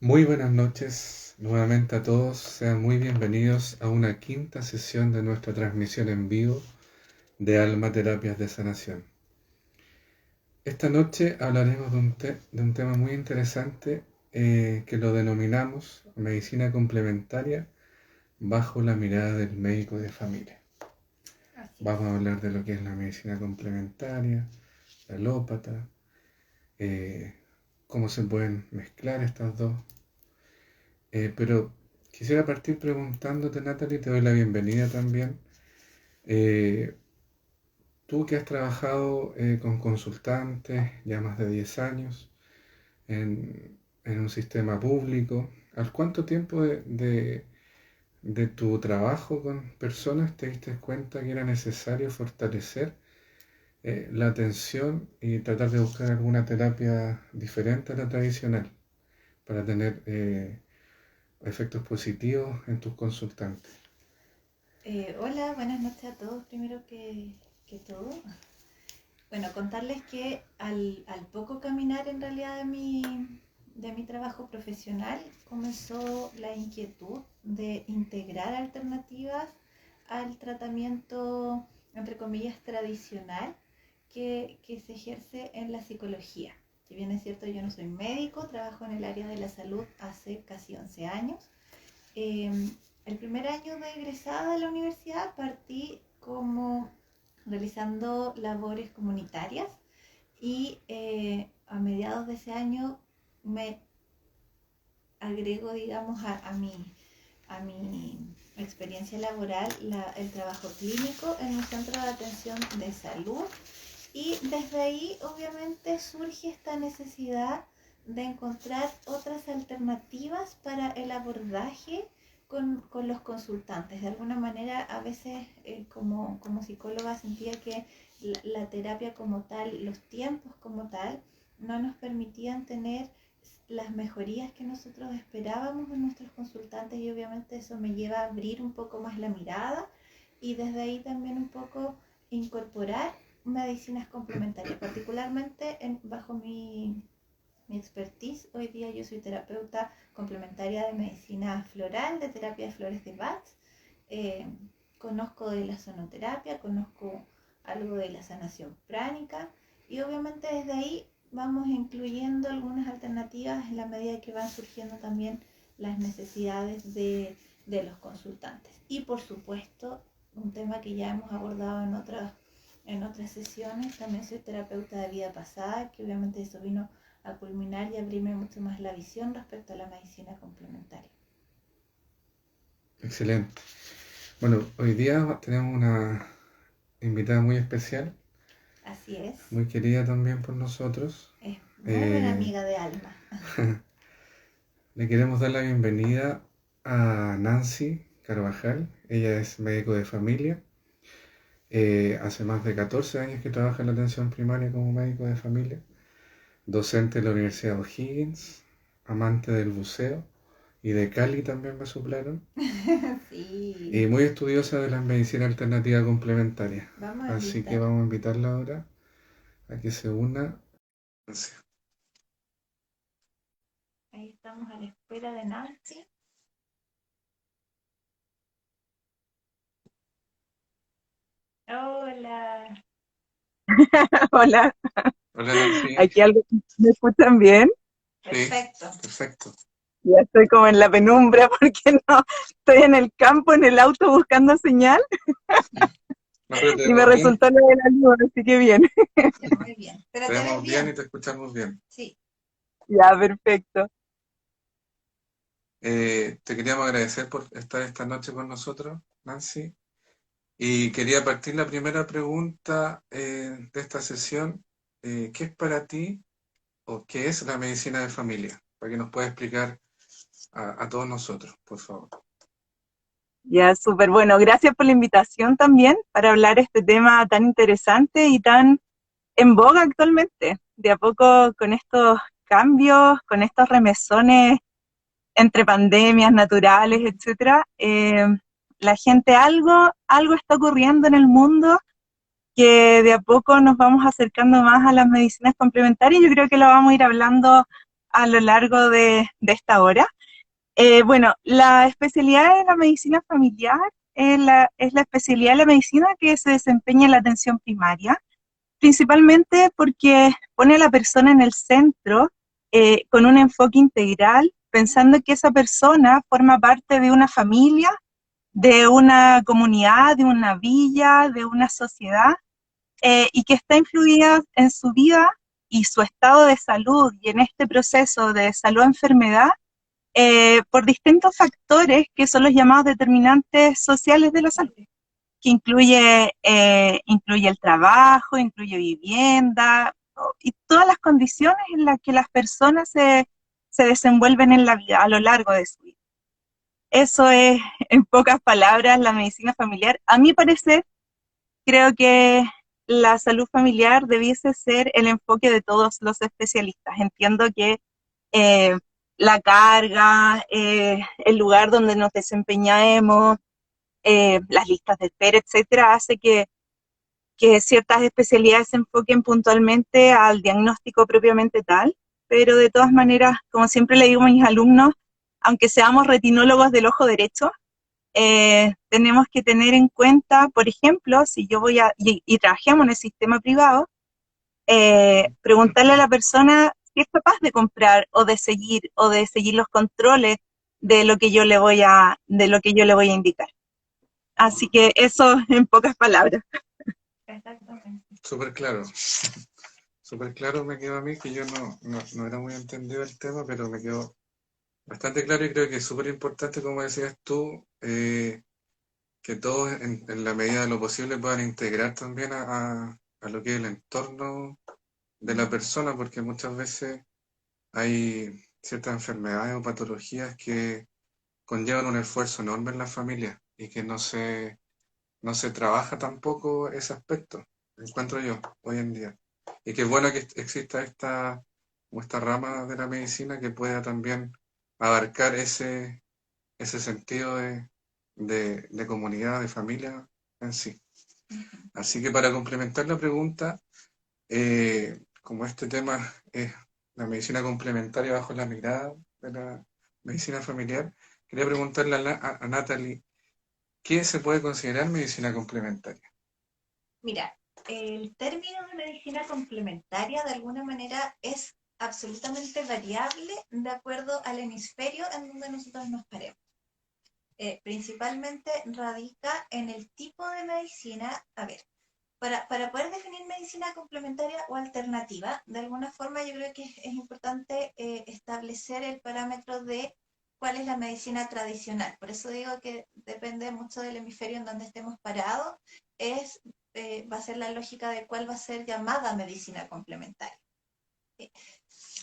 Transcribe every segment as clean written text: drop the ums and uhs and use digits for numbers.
Muy buenas noches nuevamente a todos, sean muy bienvenidos a una quinta sesión de nuestra transmisión en vivo de Alma Terapias de Sanación. Esta noche hablaremos de un tema muy interesante que lo denominamos medicina complementaria bajo la mirada del médico de familia. Vamos a hablar de lo que es la medicina complementaria, la alópata, cómo se pueden mezclar estas dos. Pero quisiera partir preguntándote, Natalie, te doy la bienvenida también. Eh, Tú que has trabajado con consultantes ya más de 10 años en un sistema público, ¿al cuánto tiempo de tu trabajo con personas te diste cuenta que era necesario fortalecer la atención y tratar de buscar alguna terapia diferente a la tradicional para tener efectos positivos en tus consultantes? Hola, buenas noches a todos, primero que todo. Bueno, contarles que al poco caminar en realidad de mi trabajo profesional, comenzó la inquietud de integrar alternativas al tratamiento, entre comillas, tradicional que se ejerce en la psicología. Si bien es cierto, yo no soy médico, trabajo en el área de la salud hace casi 11 años. Eh, el primer año de egresada de la universidad partí como realizando labores comunitarias y a mediados de ese año me agrego, digamos, a mi experiencia laboral el trabajo clínico en un centro de atención de salud, y desde ahí obviamente surge esta necesidad de encontrar otras alternativas para el abordaje con los consultantes. De alguna manera, a veces como psicóloga sentía que la terapia como tal, los tiempos como tal, no nos permitían tener las mejorías que nosotros esperábamos en nuestros consultantes, y obviamente eso me lleva a abrir un poco más la mirada y desde ahí también un poco incorporar medicinas complementarias, particularmente bajo mi expertise. Hoy día yo soy terapeuta complementaria de medicina floral, de terapia de flores de Bach. Eh, Conozco de la sonoterapia, conozco algo de la sanación pránica, y obviamente desde ahí vamos incluyendo algunas alternativas en la medida que van surgiendo también las necesidades de los consultantes. Y por supuesto, un tema que ya hemos abordado en otras sesiones, también soy terapeuta de vida pasada, que obviamente eso vino a culminar y abrirme mucho más la visión respecto a la medicina complementaria. Excelente. Bueno, hoy día tenemos una invitada muy especial, Así es, muy querida también por nosotros. es muy buena Eh, amiga de Alma. Le queremos dar la bienvenida a Nancy Carvajal. Ella es médico de familia. Hace más de 14 años que trabaja en la atención primaria como médico de familia. Docente de la Universidad O'Higgins, amante del buceo y de Cali también me suplaron. Y Sí, muy estudiosa de la medicina alternativa complementaria. vamos a Así que invitar. vamos a invitarla ahora a que se una. Ahí estamos a la espera de Nancy. Hola. Hola, Hola Nancy. aquí algo, ¿me escuchan bien? Sí, Perfecto. perfecto. Ya estoy como en la penumbra porque no, estoy en el campo, en el auto buscando señal No, pero te y me vemos bien, resultó lo de la luz, así que bien. Muy bien. Pero te te ves vemos bien y bien. te escuchamos bien. Sí. Ya, perfecto. Te queríamos agradecer por estar esta noche con nosotros, Nancy. Y quería partir la primera pregunta de esta sesión. ¿Qué es para ti o qué es la medicina de familia? Para que nos pueda explicar a todos nosotros, por favor. Ya, súper bueno. Gracias por la invitación también para hablar este tema tan interesante y tan en boga actualmente. De a poco con estos cambios, con estos remesones entre pandemias naturales, etcétera, la gente algo está ocurriendo en el mundo que de a poco nos vamos acercando más a las medicinas complementarias. Yo creo que lo vamos a ir hablando a lo largo de esta hora. Bueno, la especialidad de la medicina familiar es la especialidad de la medicina que se desempeña en la atención primaria, principalmente porque pone a la persona en el centro con un enfoque integral, pensando que esa persona forma parte de una familia, de una comunidad, de una villa, de una sociedad, y que está influida en su vida y su estado de salud y en este proceso de salud-enfermedad por distintos factores que son los llamados determinantes sociales de la salud, que incluye el trabajo, incluye vivienda y todas las condiciones en las que las personas se desenvuelven en la vida a lo largo de su vida. Eso es, en pocas palabras, la medicina familiar. A mi parecer, creo que la salud familiar debiese ser el enfoque de todos los especialistas. Entiendo que eh, la carga, el lugar donde nos desempeñamos, las listas de espera, etcétera, hace que ciertas especialidades se enfoquen puntualmente al diagnóstico propiamente tal, pero de todas maneras, como siempre le digo a mis alumnos, aunque seamos retinólogos del ojo derecho, tenemos que tener en cuenta, por ejemplo, si yo y trabajemos en el sistema privado, preguntarle a la persona si es capaz de comprar o de seguir los controles de lo que yo le voy de lo que yo le voy a indicar. Así que eso en pocas palabras. Exactamente. Súper claro. Súper claro me quedó a mí, que yo no era muy entendido el tema, pero me quedó bastante claro y creo que es súper importante, como decías tú, que todos en la medida de lo posible puedan integrar también a lo que es el entorno de la persona, porque muchas veces hay ciertas enfermedades o patologías que conllevan un esfuerzo enorme en la familia y que no se trabaja tampoco ese aspecto, encuentro yo, hoy en día. Y que es bueno que exista como esta rama de la medicina que pueda también abarcar ese sentido de comunidad, de familia en sí. Así que para complementar la pregunta, como este tema es la medicina complementaria bajo la mirada de la medicina familiar, quería preguntarle a Natalie, ¿qué se puede considerar medicina complementaria? Mira, el término de medicina complementaria de alguna manera es absolutamente variable de acuerdo al hemisferio en donde nosotros nos paremos. Principalmente radica en el tipo de medicina. A ver, para poder definir medicina complementaria o alternativa, de alguna forma yo creo que es importante establecer el parámetro de cuál es la medicina tradicional. Por eso digo que depende mucho del hemisferio en donde estemos parados, va a ser la lógica de cuál va a ser llamada medicina complementaria.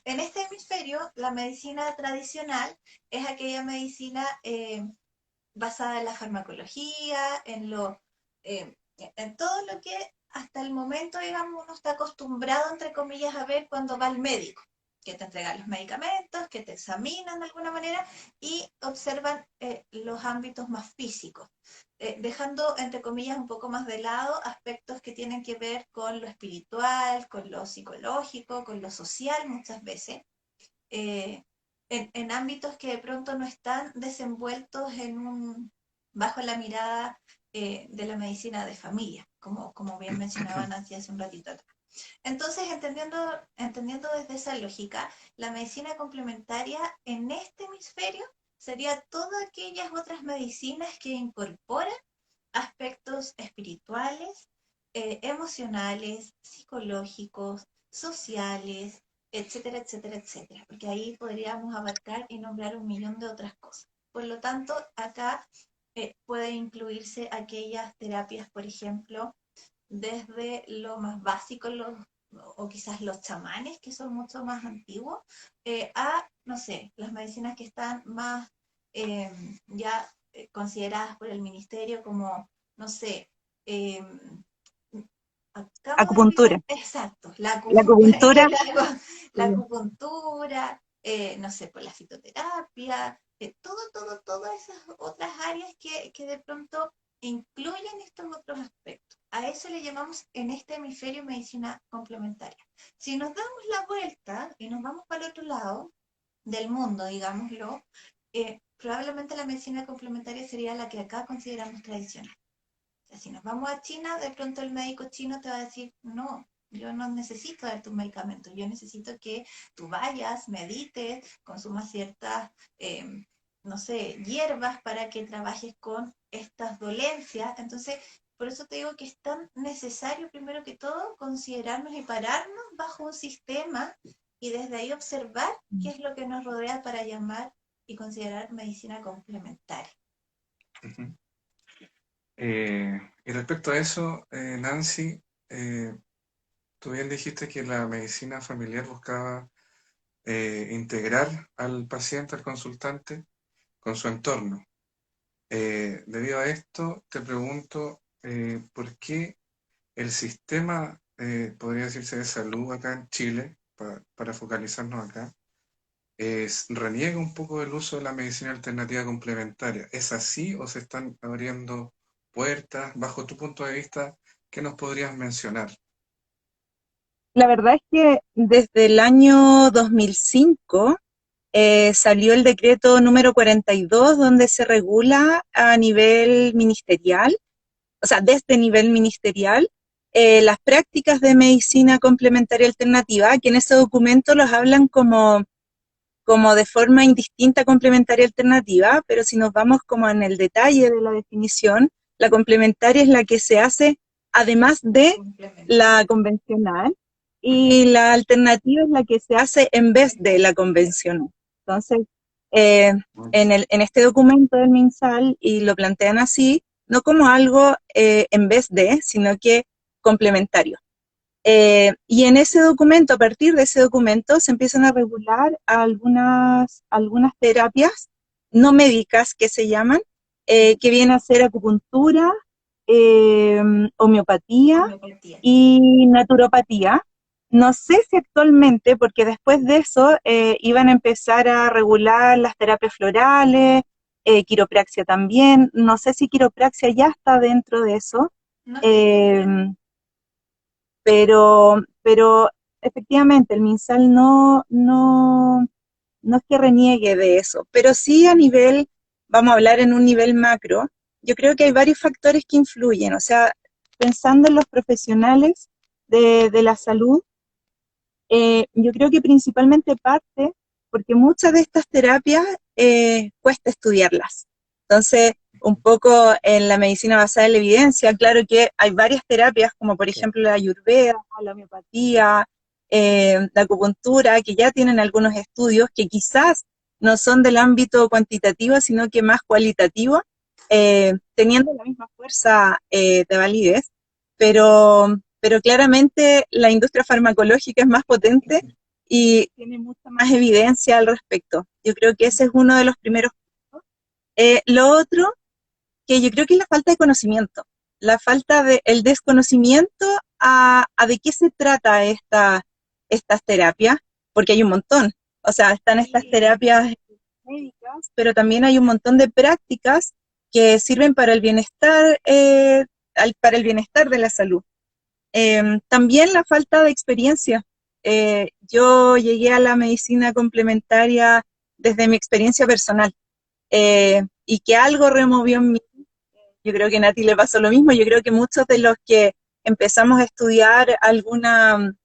En este hemisferio, la medicina tradicional es aquella medicina basada en la farmacología, en todo lo que hasta el momento, digamos, uno está acostumbrado, entre comillas, a ver cuando va al médico, que te entregan los medicamentos, que te examinan de alguna manera y observan los ámbitos más físicos, dejando, entre comillas, un poco más de lado aspectos que tienen que ver con lo espiritual, con lo psicológico, con lo social muchas veces. Eh, en ámbitos que de pronto no están desenvueltos bajo la mirada de la medicina de familia, como bien mencionaba Nancy hace un ratito atrás. Entonces, entendiendo desde esa lógica, la medicina complementaria en este hemisferio sería todas aquellas otras medicinas que incorporan aspectos espirituales, emocionales, psicológicos, sociales, etcétera, etcétera, etcétera, porque ahí podríamos abarcar y nombrar un millón de otras cosas. Por lo tanto, acá puede incluirse aquellas terapias, por ejemplo, desde lo más básico, o quizás los chamanes, que son mucho más antiguos, a, no sé, las medicinas que están más ya consideradas por el ministerio como, no sé, eh, acabo de Acupuntura. olvidar, exacto, la La acupuntura, acupuntura, la acupuntura, no sé, por la fitoterapia, todas esas otras áreas que de pronto incluyen estos otros aspectos. A eso le llamamos en este hemisferio medicina complementaria. Si nos damos la vuelta y nos vamos para el otro lado, del mundo, digámoslo, probablemente la medicina complementaria sería la que acá consideramos tradicional. O sea, si nos vamos a China, de pronto el médico chino te va a decir, no, yo no necesito darte un medicamento, yo necesito que tú vayas, medites, consumas ciertas, no sé, hierbas para que trabajes con estas dolencias. Entonces, por eso te digo que es tan necesario, primero que todo, considerarnos y pararnos bajo un sistema y desde ahí observar qué es lo que nos rodea para llamar y considerar medicina complementaria. Ujú. Y respecto a eso, Nancy, tú bien dijiste que la medicina familiar buscaba integrar al paciente, al consultante, con su entorno. Debido a esto, te pregunto, ¿por qué el sistema, podría decirse, de salud acá en Chile, para focalizarnos acá, reniega un poco del uso de la medicina alternativa complementaria? ¿Es así o se están abriendo puertas? Bajo tu punto de vista, ¿qué nos podrías mencionar? La verdad es que desde el año 2005 salió el decreto número 42, donde se regula a nivel ministerial, o sea, desde nivel ministerial, las prácticas de medicina complementaria alternativa, que en ese documento los hablan como de forma indistinta complementaria alternativa, pero si nos vamos como en el detalle de la definición, la complementaria es la que se hace además de la convencional y la alternativa es la que se hace en vez de la convencional. Entonces, eh, en este documento del MinSal, y lo plantean así, no como algo en vez de, sino que complementario. Y en ese documento, a partir de ese documento, se empiezan a regular algunas terapias no médicas que se llaman, que vienen a ser acupuntura, eh, homeopatía Homeopatía. y naturopatía. No sé si actualmente, porque después de eso iban a empezar a regular las terapias florales, quiropraxia también. No sé si quiropraxia ya está dentro de eso. No estoy Eh, segura. pero efectivamente el MinSal no es que reniegue de eso, pero sí a nivel, vamos a hablar en un nivel macro, yo creo que hay varios factores que influyen, o sea, pensando en los profesionales de la salud, yo creo que principalmente parte porque muchas de estas terapias cuesta estudiarlas. Entonces, un poco en la medicina basada en la evidencia, claro que hay varias terapias, como por ejemplo la ayurveda, la homeopatía, la acupuntura, que ya tienen algunos estudios que quizás no son del ámbito cuantitativo, sino que más cualitativo, teniendo la misma fuerza de validez, pero claramente la industria farmacológica es más potente y tiene mucha más evidencia al respecto. Yo creo que ese es uno de los primeros puntos. Lo otro, que yo creo que es la falta de conocimiento, la falta de el desconocimiento a de qué se trata estas terapias, porque hay un montón. O sea, están estas terapias médicas, pero también hay un montón de prácticas que sirven para el bienestar, para el bienestar de la salud. También la falta de experiencia. Yo llegué a la medicina complementaria desde mi experiencia personal y que algo removió en mí. Yo creo que a Nati le pasó lo mismo. Yo creo que muchos de los que empezamos a estudiar alguna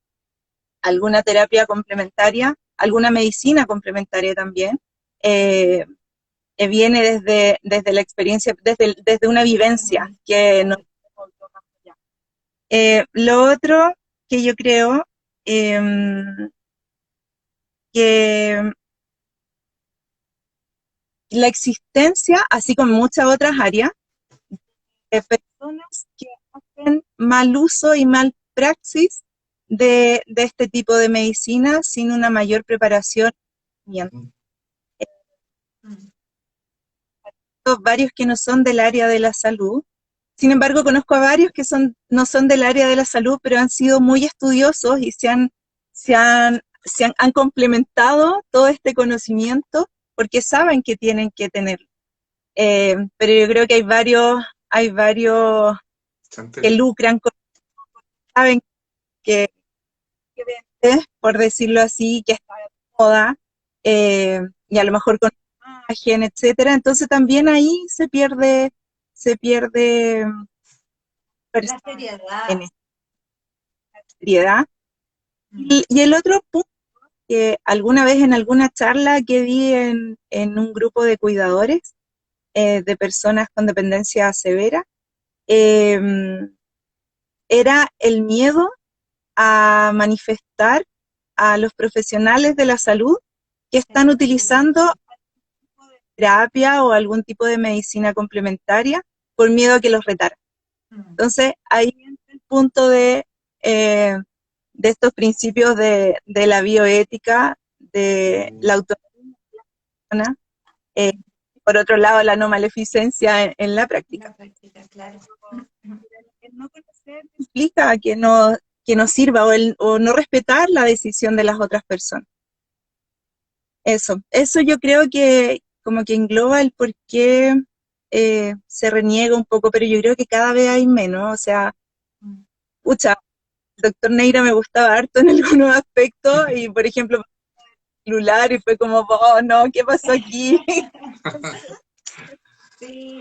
terapia complementaria, alguna medicina complementaria también, eh, viene desde la experiencia, desde una vivencia que nos movió más allá. Lo otro que yo creo eh, que la existencia, así como muchas otras áreas, de personas que hacen mal uso y mal praxis de este tipo de medicina sin una mayor preparación. Mm. Varios que no son del área de la salud. Sin embargo, conozco a varios que no son del área de la salud, pero han sido muy estudiosos y han complementado todo este conocimiento porque saben que tienen que tenerlo. Pero yo creo que hay varios que Chantel. lucran, saben que vende, por decirlo así, que está de moda, y a lo mejor con imagen, etcétera. Entonces también ahí se pierde La persona en seriedad. esta seriedad. Mm. Y el otro punto que alguna vez en alguna charla que di en un grupo de cuidadores de personas con dependencia severa, eh, era el miedo a manifestar a los profesionales de la salud que están utilizando terapia o algún tipo de medicina complementaria por miedo a que los retaran. Mm. Entonces, ahí entra el punto de estos principios de la bioética, de la autonomía, eh, por otro lado, la no maleficencia en la práctica. La práctica, claro. El no conocer implica que no sirva o no respetar la decisión de las otras personas. Eso yo creo que como que engloba el por qué se reniega un poco, pero yo creo que cada vez hay menos, o sea, Mm. pucha, el doctor Neira me gustaba harto en algunos aspectos y por ejemplo, celular y fue como, oh no, ¿qué pasó aquí? Sí,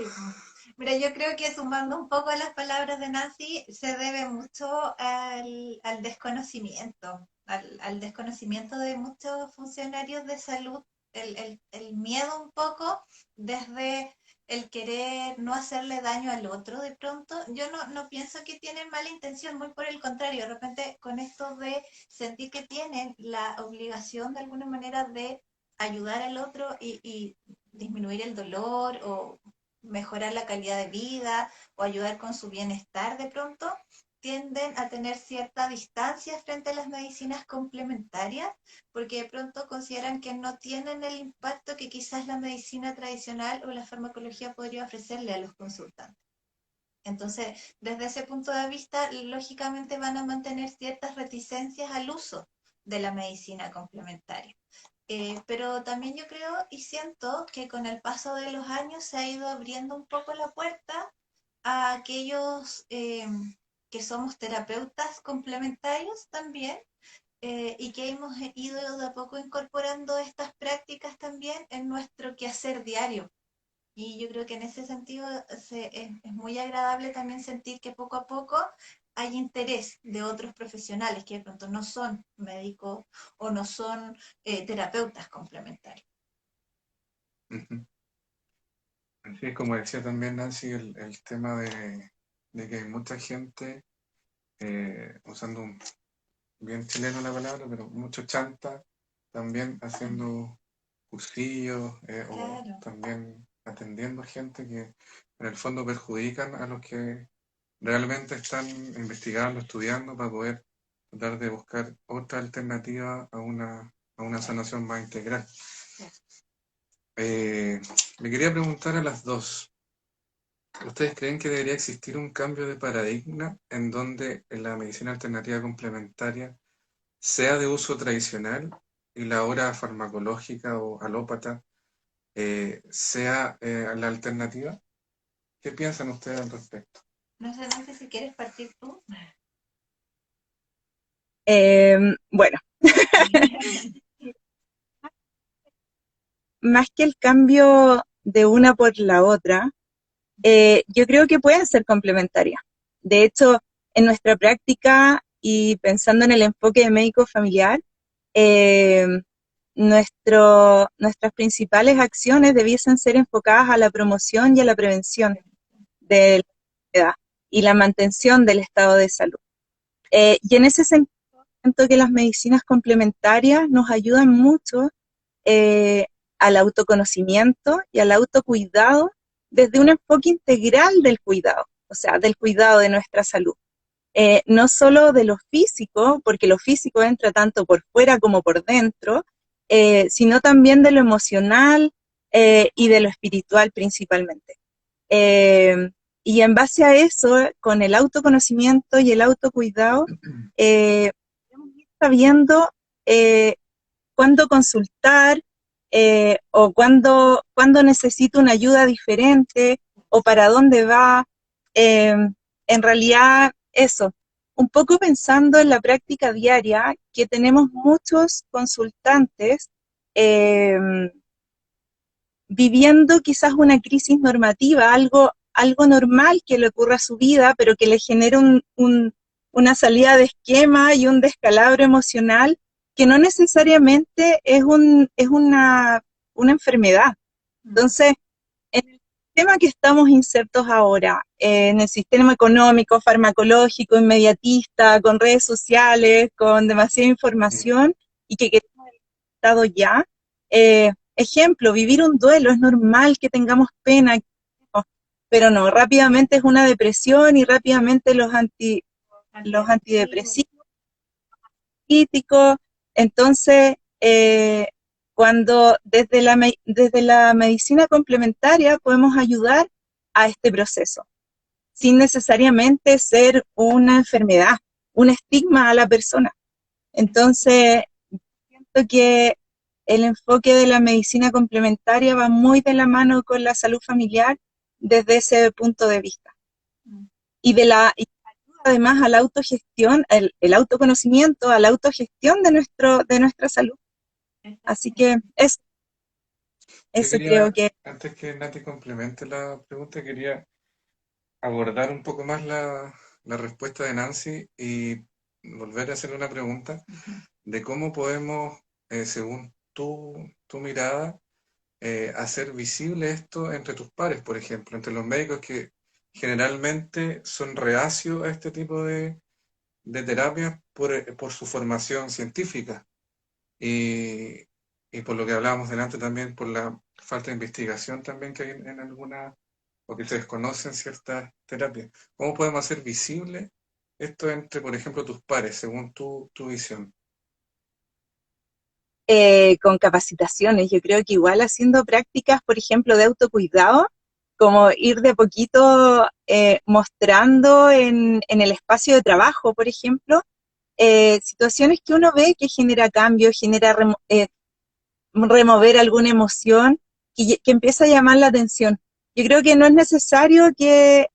mira, yo creo que sumando un poco a las palabras de Nancy, se debe mucho al desconocimiento, al desconocimiento de muchos funcionarios de salud, el miedo un poco desde el querer no hacerle daño al otro de pronto. Yo no pienso que tienen mala intención, muy por el contrario, de repente con esto de sentir que tienen la obligación de alguna manera de ayudar al otro y disminuir el dolor o mejorar la calidad de vida o ayudar con su bienestar de pronto, tienden a tener cierta distancia frente a las medicinas complementarias porque de pronto consideran que no tienen el impacto que quizás la medicina tradicional o la farmacología podría ofrecerle a los consultantes. Entonces, desde ese punto de vista, lógicamente van a mantener ciertas reticencias al uso de la medicina complementaria. Pero también yo creo y siento que con el paso de los años se ha ido abriendo un poco la puerta a aquellos que somos terapeutas complementarios también y que hemos ido de a poco incorporando estas prácticas también en nuestro quehacer diario. Y yo creo que en ese sentido es muy agradable también sentir que poco a poco hay interés de otros profesionales que de pronto no son médicos o no son terapeutas complementarios. Ujú. Así es como decía también Nancy, el tema de que hay mucha gente, usando bien chileno la palabra, pero mucho chanta, también haciendo cursillos o Claro, también atendiendo gente que en el fondo perjudican a los que realmente están investigando, estudiando para poder tratar de buscar otra alternativa a una sanación más integral. Me quería preguntar a las dos, ¿ustedes creen que debería existir un cambio de paradigma en donde la medicina alternativa complementaria sea de uso tradicional y la hora farmacológica o alópata sea la alternativa? ¿Qué piensan ustedes al respecto? no sé, no sé si quieres partir tú. Bueno, más que el cambio de una por la otra, yo creo que pueden ser complementarias. De hecho, en nuestra práctica y pensando en el enfoque de médico familiar, eh, nuestras principales acciones debiesen ser enfocadas a la promoción y a la prevención de la enfermedad y la mantención del estado de salud. Y en ese sentido, siento que las medicinas complementarias nos ayudan mucho eh, al autoconocimiento y al autocuidado desde un enfoque integral del cuidado, o sea, del cuidado de nuestra salud. No solo de lo físico, porque lo físico entra tanto por fuera como por dentro, sino también de lo emocional y de lo espiritual principalmente. Eh, y en base a eso, con el autoconocimiento y el autocuidado, podemos ir sabiendo eh, cuándo consultar o cuándo necesito una ayuda diferente o para dónde va. Eh, en realidad, eso, un poco pensando en la práctica diaria, que tenemos muchos consultantes eh, viviendo quizás una crisis normativa, algo normal que le ocurra a su vida, pero que le genere una salida de esquema y un descalabro emocional que no necesariamente es una enfermedad. Entonces, en el sistema que estamos insertos ahora, en el sistema económico, farmacológico, inmediatista, con redes sociales, con demasiada información, y que queremos el Estado ya, ejemplo, vivir un duelo, es normal que tengamos pena, pero no, rápidamente es una depresión y rápidamente los antidepresivos críticos. Entonces, cuando desde la medicina complementaria podemos ayudar a este proceso, sin necesariamente ser una enfermedad, un estigma a la persona. Entonces, siento que el enfoque de la medicina complementaria va muy de la mano con la salud familiar desde ese punto de vista. Y y además a la autogestión, el autoconocimiento, a la autogestión de nuestra salud. Así que eso creo que... Antes que Nati complemente la pregunta, quería abordar un poco más la respuesta de Nancy y volver a hacerle una pregunta de cómo podemos, según tu mirada, hacer visible esto entre tus pares, por ejemplo, entre los médicos que generalmente son reacios a este tipo de terapias por su formación científica y por lo que hablábamos delante también, por la falta de investigación también que hay en algunas, o que se desconocen ciertas terapias. ¿Cómo podemos hacer visible esto entre, por ejemplo, tus pares, según tu visión? Con capacitaciones, yo creo que igual haciendo prácticas, por ejemplo, de autocuidado, como ir de poquito mostrando en el espacio de trabajo, por ejemplo, situaciones que uno ve que genera cambio, genera remover alguna emoción que empieza a llamar la atención. Yo creo que no es necesario que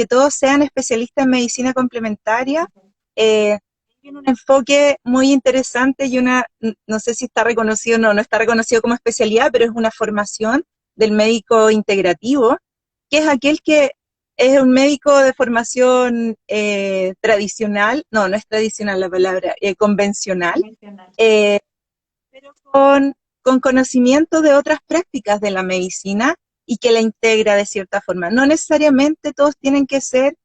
todos sean especialistas en medicina complementaria. Tiene un enfoque muy interesante y no sé si está reconocido, no está reconocido como especialidad, pero es una formación del médico integrativo, que es aquel que es un médico de formación tradicional, no es tradicional la palabra, convencional, pero con conocimiento de otras prácticas de la medicina y que la integra de cierta forma. No necesariamente todos tienen que ser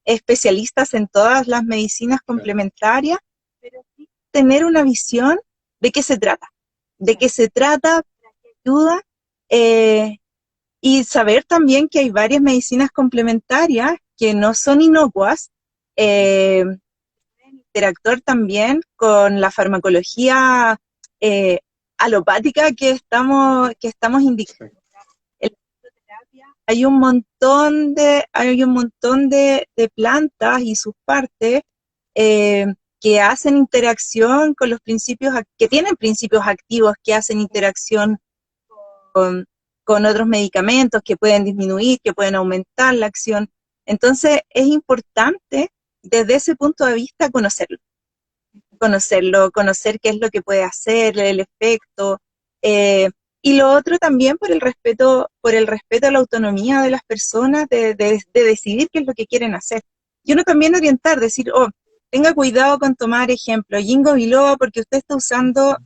especialistas en todas las medicinas complementarias, pero sí tener una visión de qué se trata, para qué ayuda, y saber también que hay varias medicinas complementarias que no son inocuas, interactuar también con la farmacología alopática que estamos indicando. En la fitoterapia hay un montón de plantas y sus partes que hacen interacción con los principios, que tienen principios activos que hacen interacción con otros medicamentos que pueden disminuir, que pueden aumentar la acción. Entonces es importante desde ese punto de vista conocer qué es lo que puede hacer, el efecto, y lo otro también por el respeto a la autonomía de las personas de decidir qué es lo que quieren hacer. Y uno también orientar, decir, tenga cuidado con tomar ejemplo, Ginkgo biloba, porque usted está usando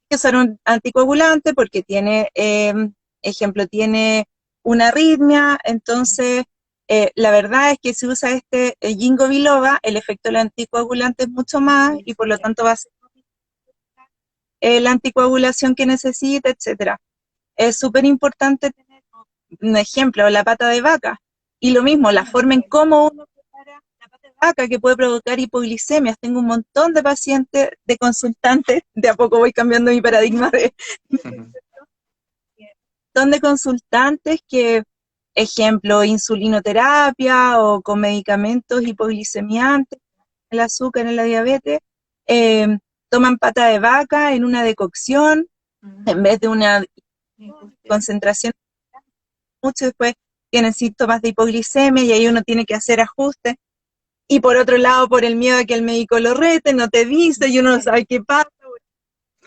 que usar un anticoagulante porque tiene, tiene una arritmia, entonces la verdad es que si usa este Ginkgo biloba, el efecto del anticoagulante es mucho más y por lo tanto va a ser la anticoagulación que necesita, etcétera. Es súper importante tener un ejemplo, la pata de vaca, y lo mismo, la forma en cómo uno prepara la pata de vaca que puede provocar hipoglicemias. Tengo un montón de pacientes, de consultantes, de a poco voy cambiando mi paradigma un montón de consultantes que, ejemplo, insulinoterapia o con medicamentos hipoglicemiantes, el azúcar, en la diabetes, toman pata de vaca en una decocción, en vez de una concentración, mucho después tienen síntomas de hipoglicemia y ahí uno tiene que hacer ajustes. y por otro lado por el miedo de que el médico lo rete, no te dice y uno no sabe qué pasa.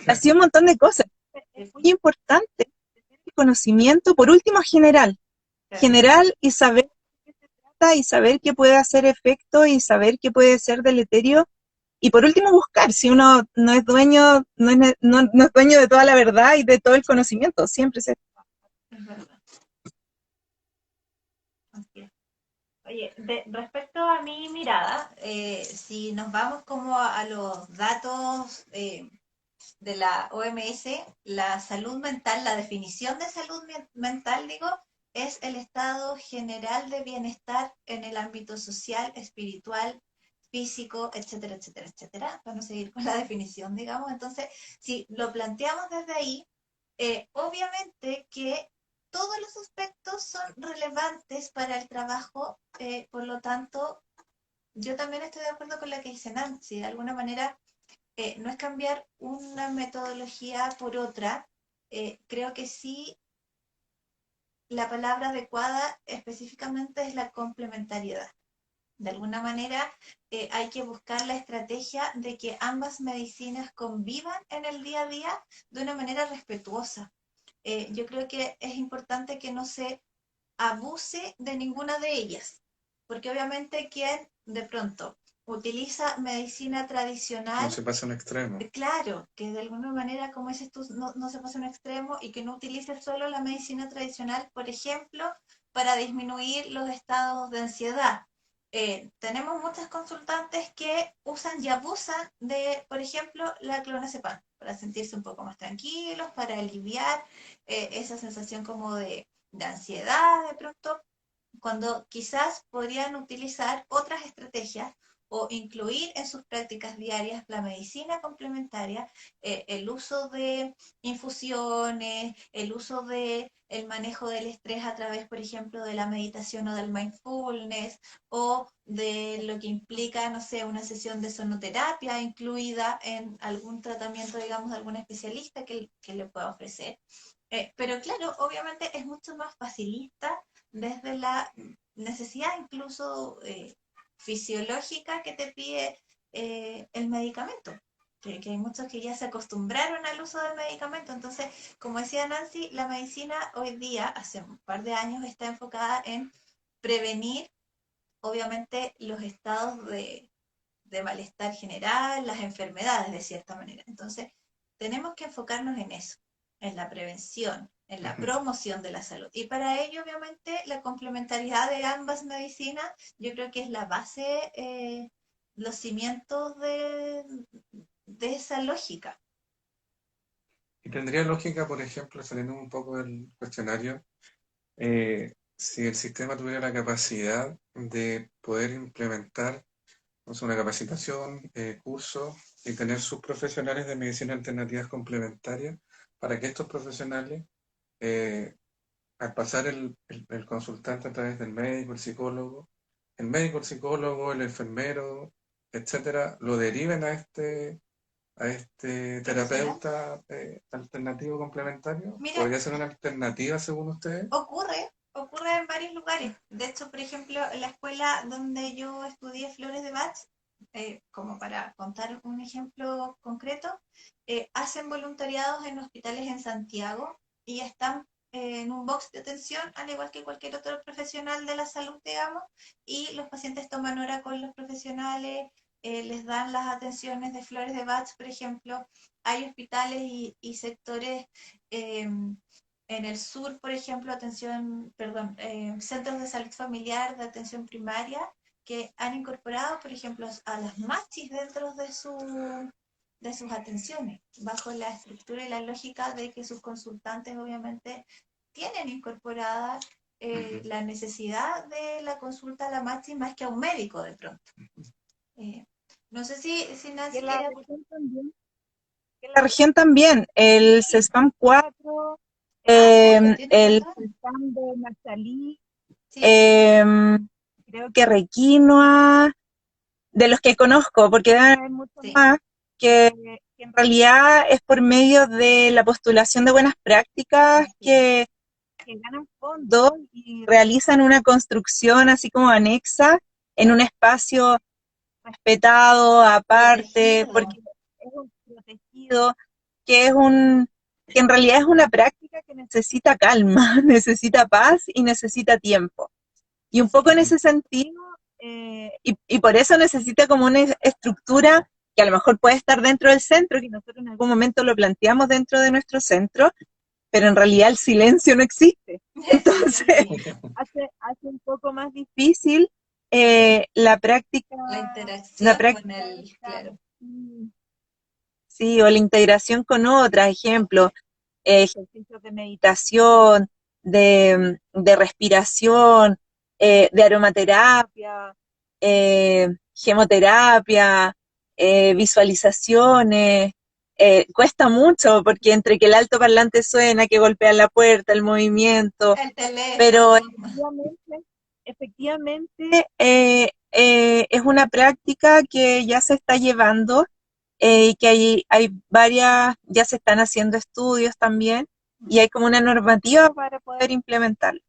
Así un montón de cosas. Es muy importante tener el conocimiento, por último, general y saber qué se trata y saber qué puede hacer efecto y saber qué puede ser deleterio. Y por último, buscar, si uno no es dueño, no es dueño de toda la verdad y de todo el conocimiento, siempre se... Es verdad. Así es. Oye, respecto a mi mirada, si nos vamos como a los datos de la OMS, la salud mental, la definición de salud mental, digo, es el estado general de bienestar en el ámbito social, espiritual, físico, etcétera, etcétera, etcétera. Vamos a seguir con la definición, digamos. Entonces, si lo planteamos desde ahí, obviamente que todos los aspectos son relevantes para el trabajo, por lo tanto, yo también estoy de acuerdo con lo que dice Nancy, de alguna manera no es cambiar una metodología por otra, creo que sí la palabra adecuada específicamente es la complementariedad. De alguna manera hay que buscar la estrategia de que ambas medicinas convivan en el día a día de una manera respetuosa. Yo creo que es importante que no se abuse de ninguna de ellas, porque obviamente quien de pronto utiliza medicina tradicional, no se pasa un extremo. Claro, que de alguna manera, como dices tú, no se pase a un extremo y que no utilice solo la medicina tradicional, por ejemplo, para disminuir los estados de ansiedad. Tenemos muchas consultantes que usan y abusan de, por ejemplo, la clonazepam para sentirse un poco más tranquilos, para aliviar esa sensación como de ansiedad de pronto, cuando quizás podrían utilizar otras estrategias o incluir en sus prácticas diarias la medicina complementaria, el uso de infusiones, el uso de el manejo del estrés a través, por ejemplo, de la meditación o del mindfulness, o de lo que implica, no sé, una sesión de sonoterapia incluida en algún tratamiento, digamos, de algún especialista que le pueda ofrecer. Pero claro, obviamente es mucho más facilista desde la necesidad incluso fisiológica que te pide el medicamento. Que hay muchos que ya se acostumbraron al uso del medicamento. Entonces, como decía Nancy, la medicina hoy día, hace un par de años, está enfocada en prevenir, obviamente, los estados de malestar general, las enfermedades de cierta manera. Entonces, tenemos que enfocarnos en eso, en la prevención, en la promoción de la salud. Y para ello, obviamente, la complementariedad de ambas medicinas, yo creo que es la base, los cimientos de esa lógica. Y tendría lógica, por ejemplo, saliendo un poco del cuestionario, si el sistema tuviera la capacidad de poder implementar, o sea, una capacitación, cursos y tener sus profesionales de medicina alternativas complementarias para que estos profesionales, al pasar el consultante a través del médico, el médico, el psicólogo, el enfermero, etcétera, lo deriven a este terapeuta alternativo complementario. Mira, ¿Podría ser una alternativa según ustedes? ocurre en varios lugares. De hecho, por ejemplo, en la escuela donde yo estudié Flores de Bach, como para contar un ejemplo concreto, hacen voluntariados en hospitales en Santiago y están en un box de atención, al igual que cualquier otro profesional de la salud, digamos, y los pacientes toman hora con los profesionales, les dan las atenciones de Flores de Bach, por ejemplo. Hay hospitales y sectores en el sur, por ejemplo, centros de salud familiar de atención primaria que han incorporado, por ejemplo, a las machis dentro de sus atenciones, bajo la estructura y la lógica de que sus consultantes obviamente tienen incorporada la necesidad de la consulta a la machi más que a un médico de pronto. No sé si Nancy En la quiere... región también, en la región también, el CESPAM 4, claro, tienes el razón. CESPAM de Naxalí, Sí, creo que Requinoa, de los que conozco, porque deben haber muchos sí. más, que en realidad es por medio de la postulación de buenas prácticas que ganan fondos y realizan una construcción así como anexa en un espacio respetado, aparte, Protegido. porque es un protegido, que en realidad es una práctica que necesita calma, necesita paz y necesita tiempo. Y un Así poco en es. ese sentido, y por eso necesita como una estructura que a lo mejor puede estar dentro del centro, que nosotros en algún momento lo planteamos dentro de nuestro centro, pero en realidad el silencio no existe. Entonces, Sí, hace un poco más difícil la práctica, la la interacción con práctica de el, claro. sí, o la integración con otras, ejemplo, ejercicios de meditación, de respiración, de aromaterapia, gemoterapia, visualizaciones. Cuesta mucho porque entre que el altoparlante suena, que golpea la puerta, el movimiento, El pero teléfono. efectivamente es una práctica que ya se está llevando y que hay varias, ya se están haciendo estudios también y hay como una normativa para poder implementarlo.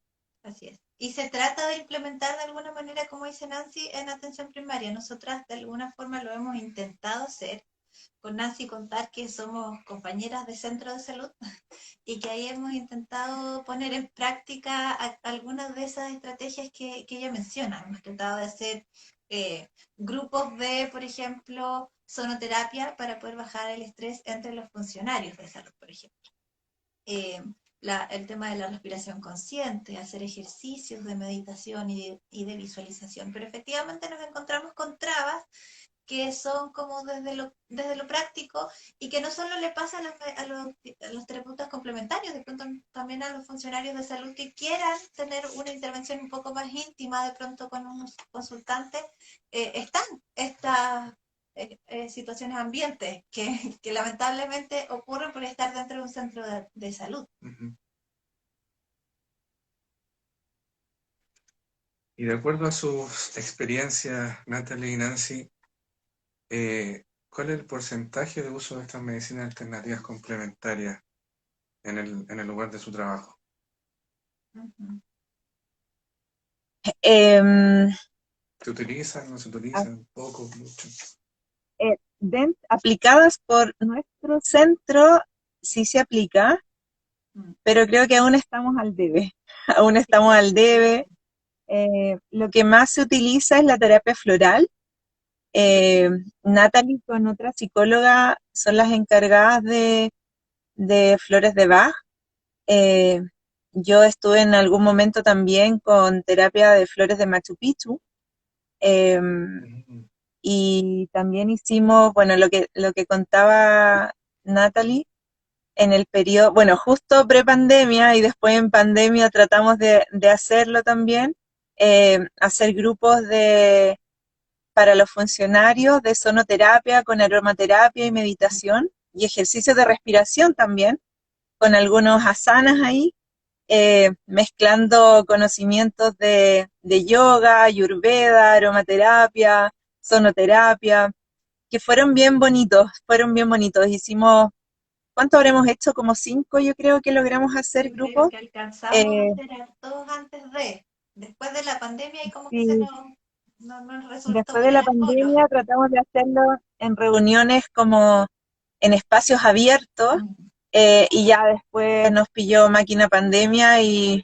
Así es. Y se trata de implementar de alguna manera, como dice Nancy, en atención primaria. Nosotras de alguna forma lo hemos intentado hacer. Con Nancy contar que somos compañeras de centro de salud y que ahí hemos intentado poner en práctica algunas de esas estrategias que ella menciona. Hemos tratado de hacer grupos de, por ejemplo, sonoterapia para poder bajar el estrés entre los funcionarios de salud, por ejemplo. Eh, el tema de la respiración consciente, hacer ejercicios de meditación y de visualización. Pero efectivamente nos encontramos con trabas que son como desde lo práctico y que no solo le pasa a los terapeutas complementarios, de pronto también a los funcionarios de salud que quieran tener una intervención un poco más íntima de pronto con un consultante, están estas situaciones ambientes que lamentablemente ocurren por estar dentro de un centro de salud. Ujú. Y de acuerdo a sus experiencias, Natalie y Nancy, ¿cuál es el porcentaje de uso de estas medicinas alternativas complementarias en el lugar de su trabajo? Uh-huh. Eh, ¿Se utilizan, no se utilizan, poco, mucho? Aplicadas por nuestro centro, sí se aplica, pero creo que aún estamos al debe. Aún estamos al debe. Lo que más se utiliza es la terapia floral. Natalie con otra psicóloga son las encargadas de flores de Bach. Eh, yo estuve en algún momento también con terapia de flores de Machu Picchu. Eh, Ujú. y también hicimos, bueno, lo que contaba Natalie, en el periodo, bueno, justo pre-pandemia y después en pandemia tratamos de hacerlo también, hacer grupos para los funcionarios de sonoterapia con aromaterapia y meditación y ejercicios de respiración también, con algunos asanas ahí, mezclando conocimientos de yoga, ayurveda, aromaterapia, sonoterapia, que fueron bien bonitos. Hicimos, ¿cuánto habremos hecho? Como 5, yo creo que logramos hacer Yo creo grupos. que alcanzamos a Eh, hacer todos después de la pandemia y como que se y nos resultó después por de el la aforo. pandemia tratamos de hacerlo en reuniones como en espacios abiertos, y ya después nos pilló máquina pandemia y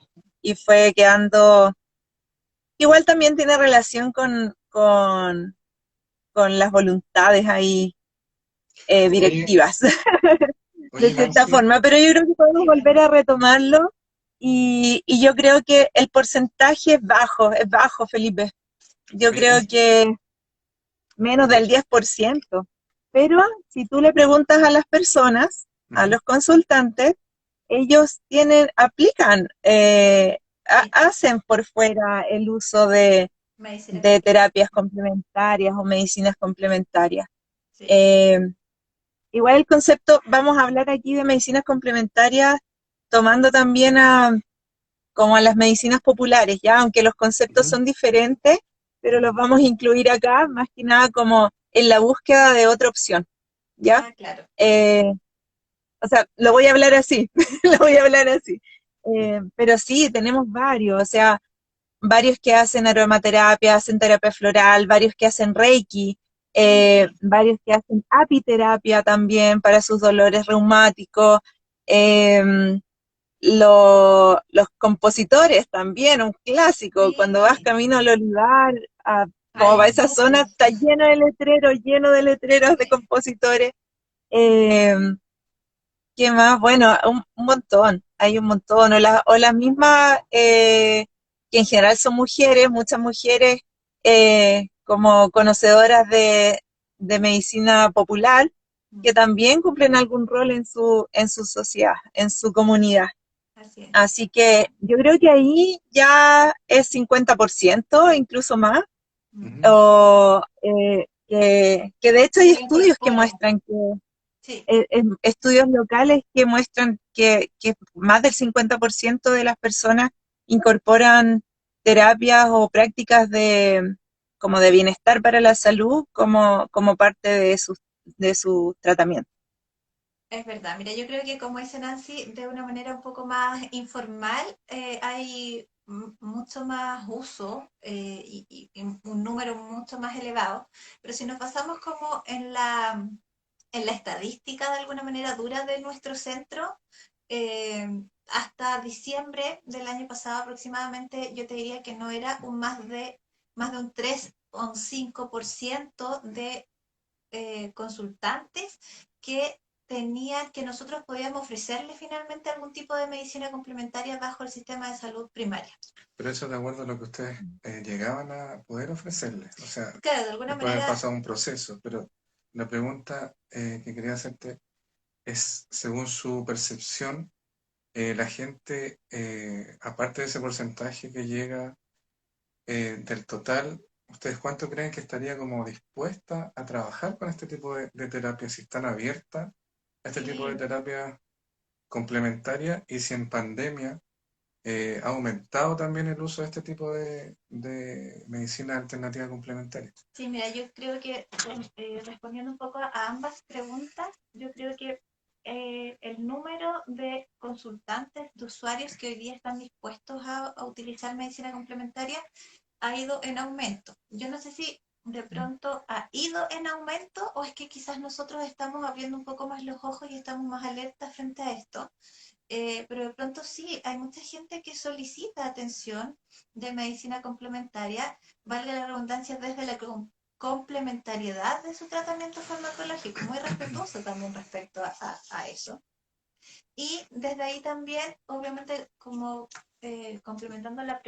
fue quedando. Igual también tiene relación con las voluntades ahí Oye, directivas, de oye, cierta Nancy, forma, pero yo creo que podemos Sí, volver bueno. a retomarlo y yo creo que el porcentaje es bajo, Felipe. Yo oye, creo que menos del 10%. Pero si tú le preguntas a las personas, a ujú. los consultantes, ellos aplican, hacen por fuera el uso Medicina de complementaria. terapias complementarias o medicinas complementarias. Sí. Eh, Igual el concepto, vamos a hablar aquí de medicinas complementarias tomando también como a las medicinas populares, ya, aunque los conceptos Ujú. son diferentes, pero los vamos a incluir acá más que nada como en la búsqueda de otra opción, ¿ya? Ah, claro. Eh, o sea, lo voy a hablar así, lo voy a hablar así. Pero sí, tenemos varios, o sea, varios que hacen aromaterapia, hacen terapia floral, varios que hacen Reiki, varios que hacen apiterapia también para sus dolores reumáticos. eh, los compositores también, un clásico, cuando vas Sí, camino al olivar, como hay para esa zona, muchos. está lleno de letreros de compositores. Eh, ¿Qué más? Bueno, un montón, hay un montón, o las mismas, que en general son mujeres, muchas mujeres como conocedoras de medicina popular, que también cumplen algún rol en su sociedad, en su comunidad. Así es. Así que yo creo que ahí ya es 50%, incluso más, Ujú. o que de hecho hay Que lo estudios que incorporan. muestran que Sí, estudios locales que muestran que más del 50% de las personas incorporan terapias o prácticas como de bienestar para la salud como parte de su tratamiento. es verdad. Mira, yo creo que como dice Nancy, de una manera un poco más informal, hay mucho más uso y un número mucho más elevado. Pero si nos basamos como en la estadística de alguna manera dura de nuestro centro, hasta diciembre del año pasado aproximadamente, yo te diría que no era más de un 3 o un 5% de consultantes que tenían, que nosotros podíamos ofrecerle finalmente algún tipo de medicina complementaria bajo el sistema de salud primaria. Pero eso de acuerdo a lo que ustedes llegaban a poder ofrecerles, o sea, Claro, de alguna después de haber manera, pasado un proceso, pero la pregunta que quería hacerte es, según su percepción, la gente, aparte de ese porcentaje que llega del total, ¿ustedes cuánto creen que estaría como dispuesta a trabajar con este tipo de terapia, si están abiertas a este tipo de sí, terapia complementaria y si en pandemia ha aumentado también el uso de este tipo de medicina alternativa complementaria? sí, mira, yo creo que respondiendo un poco a ambas preguntas, yo creo que el número de consultantes, de usuarios que hoy día están dispuestos a utilizar medicina complementaria ha ido en aumento. Yo no sé si de pronto ha ido en aumento o es que quizás nosotros estamos abriendo un poco más los ojos y estamos más alertas frente a esto. Pero de pronto sí, hay mucha gente que solicita atención de medicina complementaria, valga la redundancia, desde la complementariedad de su tratamiento farmacológico, muy respetuoso también respecto a eso. Y desde ahí también, obviamente, como complementando la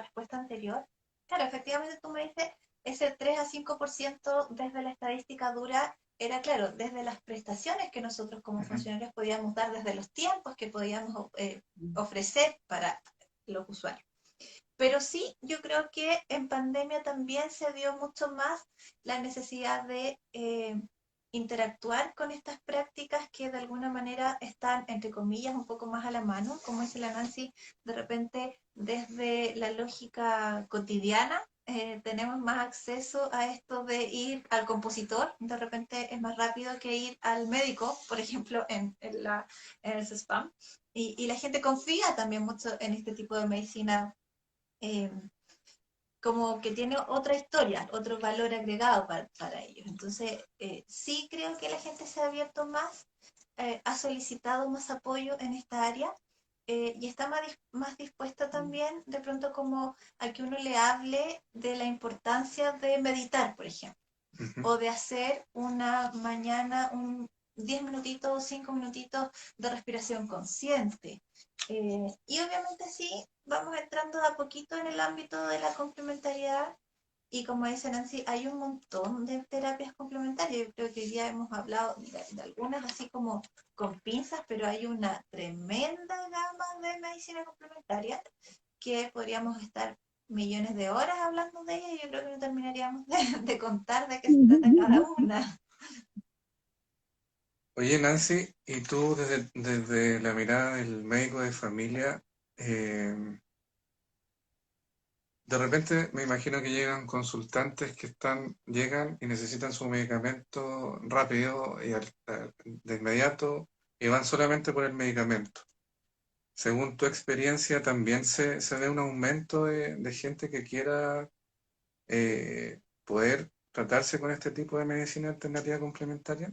respuesta anterior, claro, efectivamente tú me dices, ese 3 a 5% desde la estadística dura era, claro, desde las prestaciones que nosotros como Ujú. funcionarios podíamos dar, desde los tiempos que podíamos ofrecer para los usuarios. Pero sí, yo creo que en pandemia también se vio mucho más la necesidad de interactuar con estas prácticas que de alguna manera están, entre comillas, un poco más a la mano, como dice la Nancy, de repente desde la lógica cotidiana. Tenemos más acceso a esto de ir al compositor, de repente es más rápido que ir al médico, por ejemplo, en el CESPAM, y la gente confía también mucho en este tipo de medicina eh, como que tiene otra historia, otro valor agregado para ellos. Entonces, sí creo que la gente se ha abierto más, ha solicitado más apoyo en esta área y está más dispuesta también de pronto como a que uno le hable de la importancia de meditar, por ejemplo, Ujú. o de hacer una mañana, 10 minutitos o 5 minutitos de respiración consciente. Y obviamente sí, vamos entrando de a poquito en el ámbito de la complementariedad y como dice Nancy, hay un montón de terapias complementarias. Yo creo que hoy día hemos hablado de algunas así como con pinzas, pero hay una tremenda gama de medicina complementaria que podríamos estar millones de horas hablando de ella y yo creo que no terminaríamos de contar de qué se trata cada una. Oye, Nancy, y tú desde la mirada del médico de familia, de repente me imagino que llegan consultantes que llegan y necesitan su medicamento rápido y de inmediato y van solamente por el medicamento, según tu experiencia, también se ve un aumento de gente que quiera poder tratarse con este tipo de medicina alternativa complementaria,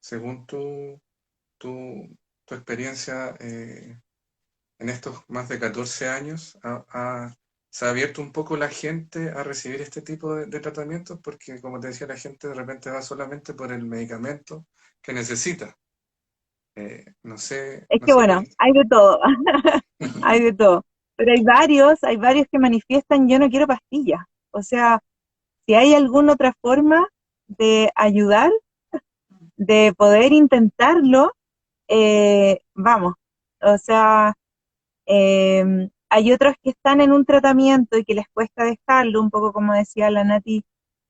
según tu experiencia en estos más de 14 años, se ha abierto un poco la gente a recibir este tipo de tratamientos, porque como te decía, la gente de repente va solamente por el medicamento que necesita. No sé, Es no que sé bueno, hay de todo, hay de todo. Pero hay varios que manifiestan, yo no quiero pastillas. O sea, si hay alguna otra forma de ayudar, de poder intentarlo, vamos. O sea, hay otros que están en un tratamiento y que les cuesta dejarlo, un poco como decía la Nati,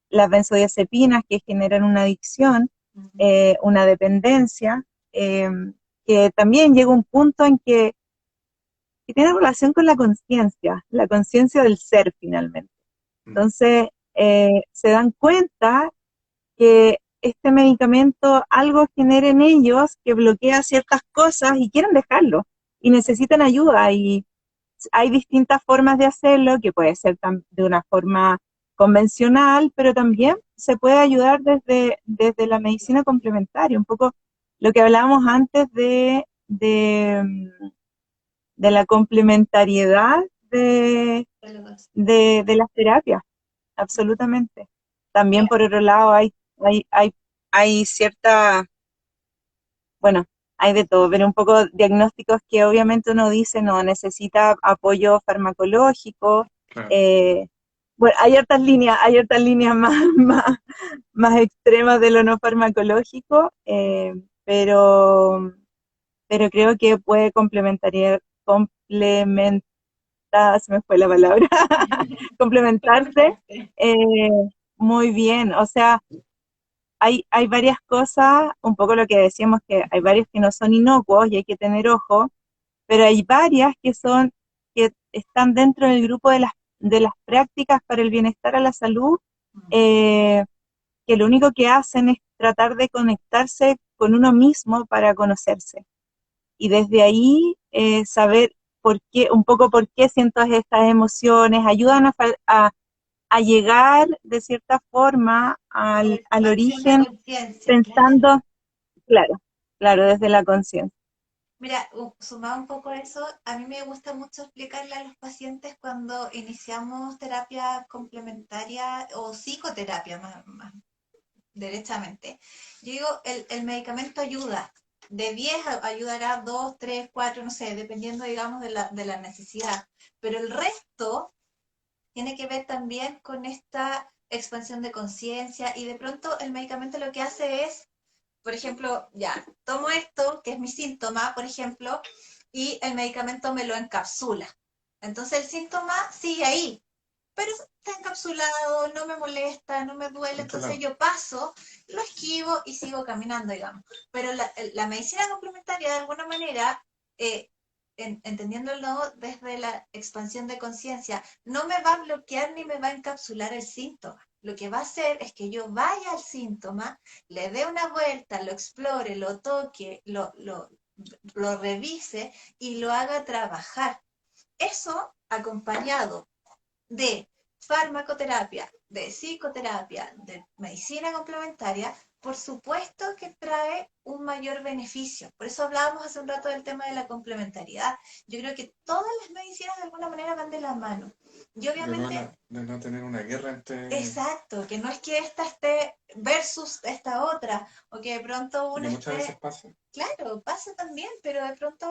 las benzodiazepinas que generan una adicción, una dependencia, eh, que también llega un punto en que tiene relación con la conciencia del ser finalmente. Mm, Entonces, se dan cuenta que este medicamento algo genera en ellos que bloquea ciertas cosas y quieren dejarlo y necesitan ayuda y hay distintas formas de hacerlo, que puede ser de una forma convencional, pero también se puede ayudar desde la medicina complementaria, un poco lo que hablábamos antes de la complementariedad de las terapias, absolutamente. También Mira, por otro lado hay, hay, hay cierta, bueno, hay de todo, pero un poco diagnósticos que obviamente uno dice no necesita apoyo farmacológico. claro. eh, bueno, hay hartas líneas más extremas de lo no farmacológico, pero creo que puede complementar, se me fue la palabra, complementarse complementarte. eh, muy bien. O sea, hay varias cosas, un poco lo que decíamos, que hay varios que no son inocuos y hay que tener ojo, pero hay varias que están dentro del grupo de las prácticas para el bienestar a la salud, eh, que lo único que hacen es tratar de conectarse con uno mismo para conocerse. Y desde ahí saber un poco por qué siento estas emociones, ayudan a llegar de cierta forma A la al expansión de origen conciencia, claro. pensando, claro, claro, desde la conciencia. Mira, sumado un poco a eso, a mí me gusta mucho explicarle a los pacientes cuando iniciamos terapia complementaria o psicoterapia más derechamente. Yo digo, el medicamento ayuda. De 10 ayudará 2, 3, 4, no sé, dependiendo, digamos, de la necesidad. Pero el resto tiene que ver también con esta expansión de conciencia y de pronto el medicamento lo que hace es, por ejemplo, ya, tomo esto, que es mi síntoma, por ejemplo, y el medicamento me lo encapsula. Entonces el síntoma sigue ahí, pero está encapsulado, no me molesta, no me duele, entonces Controlado. yo paso, lo esquivo y sigo caminando, digamos. Pero la medicina complementaria, de alguna manera, eh, entendiéndolo desde la expansión de conciencia, no me va a bloquear ni me va a encapsular el síntoma. Lo que va a hacer es que yo vaya al síntoma, le dé una vuelta, lo explore, lo toque, lo revise y lo haga trabajar. Eso acompañado de farmacoterapia, de psicoterapia, de medicina complementaria, por supuesto que trae un mayor beneficio. Por eso hablábamos hace un rato del tema de la complementariedad. Yo creo que todas las medicinas de alguna manera van de la mano. Y obviamente, De no tener una guerra entre... exacto, que no es que esta esté versus esta otra, o que de pronto Y una que muchas veces esté. pasa. Claro, pasa también, pero de pronto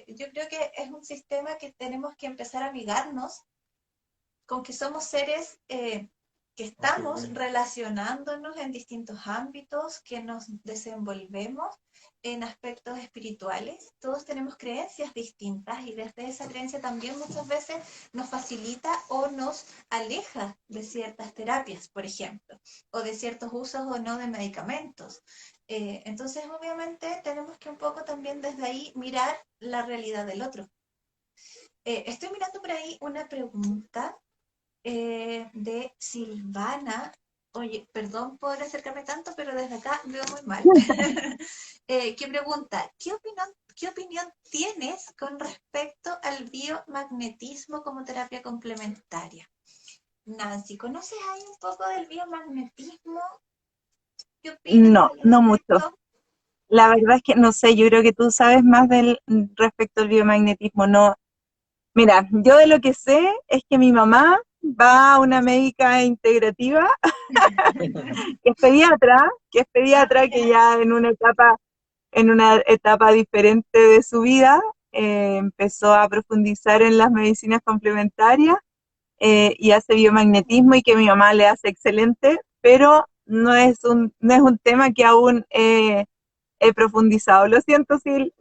yo creo que es un sistema que tenemos que empezar a amigarnos con que somos seres que estamos Autóctonos. relacionándonos en distintos ámbitos, que nos desenvolvemos en aspectos espirituales. Todos tenemos creencias distintas y desde esa creencia también muchas veces nos facilita o nos aleja de ciertas terapias, por ejemplo, o de ciertos usos o no de medicamentos. Entonces, obviamente, tenemos que un poco también desde ahí mirar la realidad del otro. Estoy mirando por ahí una pregunta de Silvana oye, perdón por acercarme tanto, pero desde acá veo muy mal. Que pregunta, qué opinión tienes con respecto al biomagnetismo como terapia complementaria? Nancy, ¿conoces ahí un poco del biomagnetismo? ¿Qué opinas No, al no mucho. respecto? La verdad es que no sé, yo creo que tú sabes más respecto al biomagnetismo. No, mira, yo de lo que sé es que mi mamá va a una médica integrativa que es pediatra, que ya en una etapa diferente de su vida, empezó a profundizar en las medicinas complementarias, y hace biomagnetismo y que mi mamá le hace excelente, pero no es un tema que aún he profundizado. Lo siento, Sil,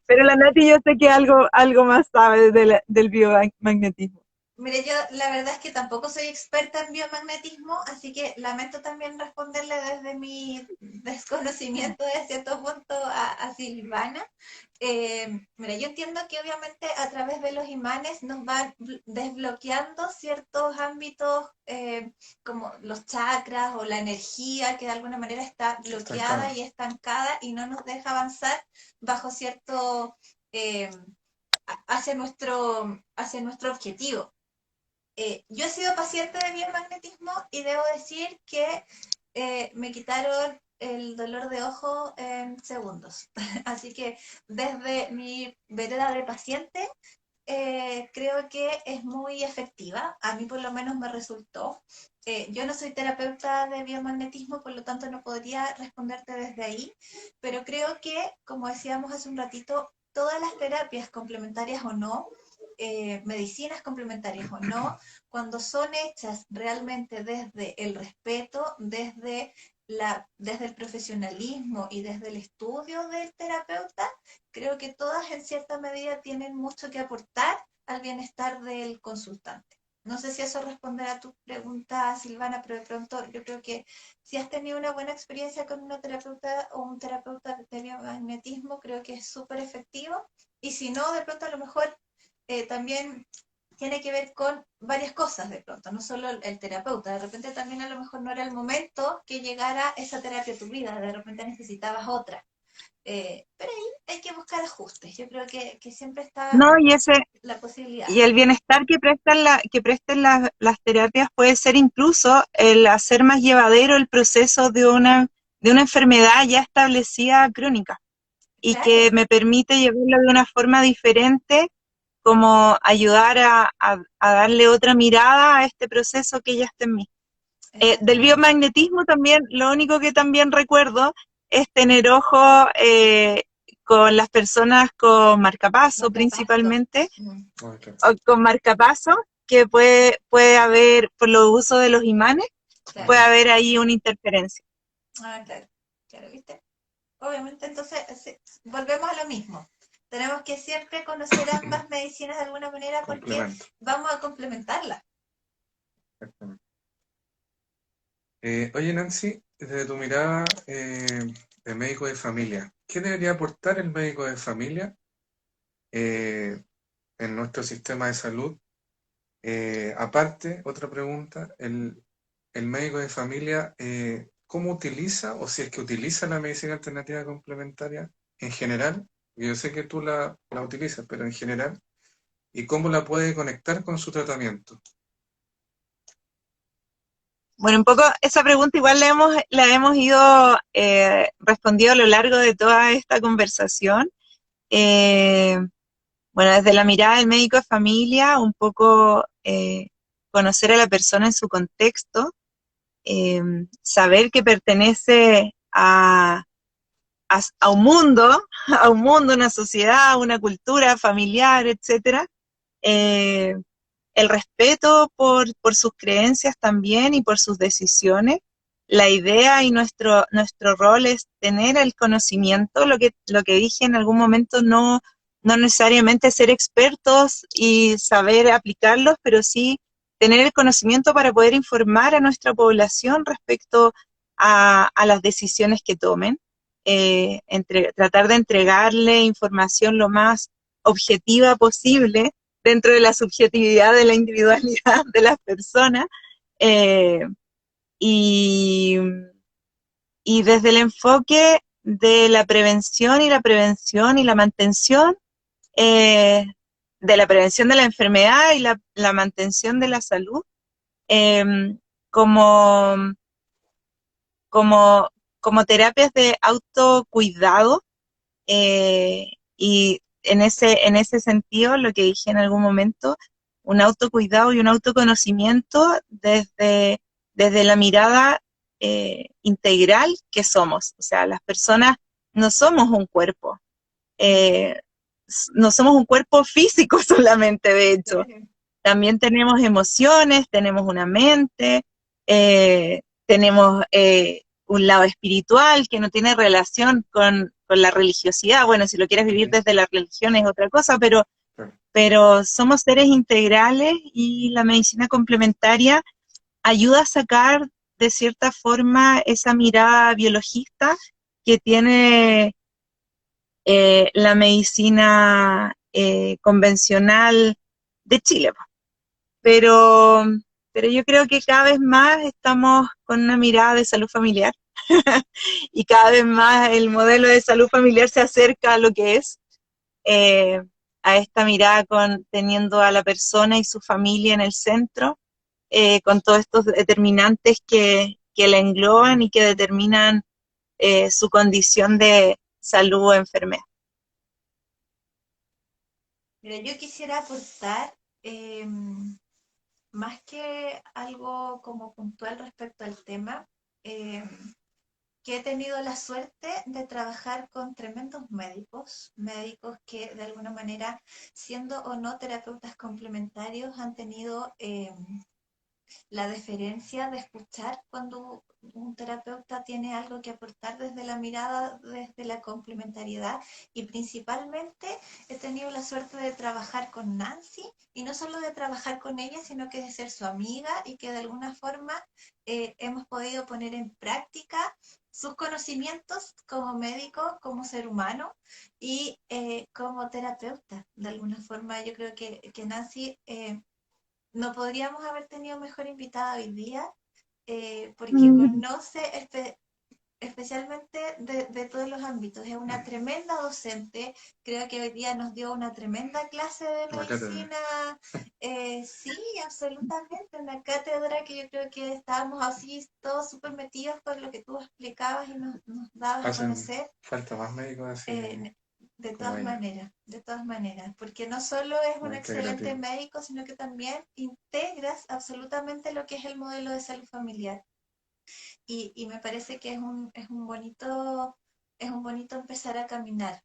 pero la Nati yo sé que algo más sabe del biomagnetismo. Mire, yo la verdad es que tampoco soy experta en biomagnetismo, así que lamento también responderle desde mi desconocimiento de cierto punto a Silvana. Mira, yo entiendo que obviamente a través de los imanes nos van desbloqueando ciertos ámbitos, como los chakras o la energía que de alguna manera está bloqueada y estancada y no nos deja avanzar bajo cierto, eh, hacia nuestro objetivo. Yo he sido paciente de biomagnetismo y debo decir que me quitaron el dolor de ojo en segundos. Así que desde mi vereda de paciente, creo que es muy efectiva. A mí por lo menos me resultó. Yo no soy terapeuta de biomagnetismo, por lo tanto no podría responderte desde ahí, pero creo que, como decíamos hace un ratito, todas las terapias complementarias o no, medicinas complementarias o no, cuando son hechas realmente desde el respeto, desde el profesionalismo y desde el estudio del terapeuta, creo que todas en cierta medida tienen mucho que aportar al bienestar del consultante. No sé si eso responderá a tu pregunta, Silvana, pero de pronto yo creo que si has tenido una buena experiencia con una terapeuta o un terapeuta de biomagnetismo, creo que es súper efectivo. Y si no, de pronto a lo mejor también tiene que ver con varias cosas de pronto, no solo el terapeuta. De repente también a lo mejor no era el momento que llegara esa terapia a tu vida, de repente necesitabas otra. Pero ahí hay que buscar ajustes. Yo creo que siempre está No, la posibilidad. y el bienestar que presten las terapias puede ser incluso el hacer más llevadero el proceso de una enfermedad ya establecida crónica, y que Claro, me permite llevarlo de una forma diferente, como ayudar a darle otra mirada a este proceso que ya está en mí. Del exactamente. biomagnetismo también, lo único que también recuerdo es tener ojo con las personas con marcapaso Marcapaso. principalmente, Mm, o con marcapaso, que puede haber, por los usos de los imanes, claro. puede haber ahí una interferencia. Ah, claro. Claro, ¿viste? Obviamente, entonces, sí, volvemos a lo mismo. Tenemos que siempre conocer ambas medicinas de alguna manera porque vamos a complementarlas. Oye, Nancy, desde tu mirada de médico de familia, ¿qué debería aportar el médico de familia eh, en nuestro sistema de salud? Aparte, otra pregunta, el médico de familia, ¿cómo utiliza o si es que utiliza la medicina alternativa complementaria en general? Yo sé que tú la utilizas, pero en general, ¿y cómo la puede conectar con su tratamiento? Bueno, un poco esa pregunta igual la hemos ido respondiendo a lo largo de toda esta conversación. Eh, bueno, desde la mirada del médico de familia, un poco conocer a la persona en su contexto, saber que pertenece a un mundo, a un mundo, una sociedad, una cultura familiar, etcétera. Eh, el respeto por sus creencias también y por sus decisiones. La idea y nuestro rol es tener el conocimiento, lo que dije en algún momento, no necesariamente ser expertos y saber aplicarlos, pero sí tener el conocimiento para poder informar a nuestra población respecto a las decisiones que tomen. Tratar de entregarle información lo más objetiva posible dentro de la subjetividad de la individualidad de las personas, eh, Y, y desde el enfoque de la prevención y la prevención y la mantención, eh, de la prevención de la enfermedad y la mantención de la salud, eh, como, como, como terapias de autocuidado, y en ese sentido, lo que dije en algún momento, un autocuidado y un autoconocimiento desde la mirada integral que somos. O sea, las personas no somos un cuerpo, eh, no somos un cuerpo físico solamente, de hecho. También tenemos emociones, tenemos una mente, tenemos un lado espiritual que no tiene relación con la religiosidad. Bueno, si lo quieres vivir desde la religión es otra cosa, pero somos seres integrales y la medicina complementaria ayuda a sacar de cierta forma esa mirada biologista que tiene la medicina convencional de Chile. Pero, pero yo creo que cada vez más estamos con una mirada de salud familiar y cada vez más el modelo de salud familiar se acerca a lo que es, eh, a esta mirada teniendo a la persona y su familia en el centro, con todos estos determinantes que la engloban y que determinan su condición de salud o enfermedad. Mira, yo quisiera aportar, más que algo como puntual respecto al tema, eh, que he tenido la suerte de trabajar con tremendos médicos, médicos que de alguna manera, siendo o no terapeutas complementarios, han tenido la deferencia de escuchar cuando un terapeuta tiene algo que aportar desde la mirada, desde la complementariedad, y principalmente he tenido la suerte de trabajar con Nancy, y no solo de trabajar con ella, sino que de ser su amiga y que de alguna forma hemos podido poner en práctica sus conocimientos como médico, como ser humano y como terapeuta. De alguna forma yo creo que Nancy... no podríamos haber tenido mejor invitada hoy día, porque conoce especialmente de todos los ámbitos. Es una tremenda docente, creo que hoy día nos dio una tremenda clase de medicina. Sí, absolutamente, una cátedra que yo creo que estábamos así todos súper metidos con lo que tú explicabas y nos dabas a conocer. Falta más médicos así. De todas maneras, porque no solo es un excelente médico, sino que también integras absolutamente lo que es el modelo de salud familiar. Y me parece que es un bonito empezar a caminar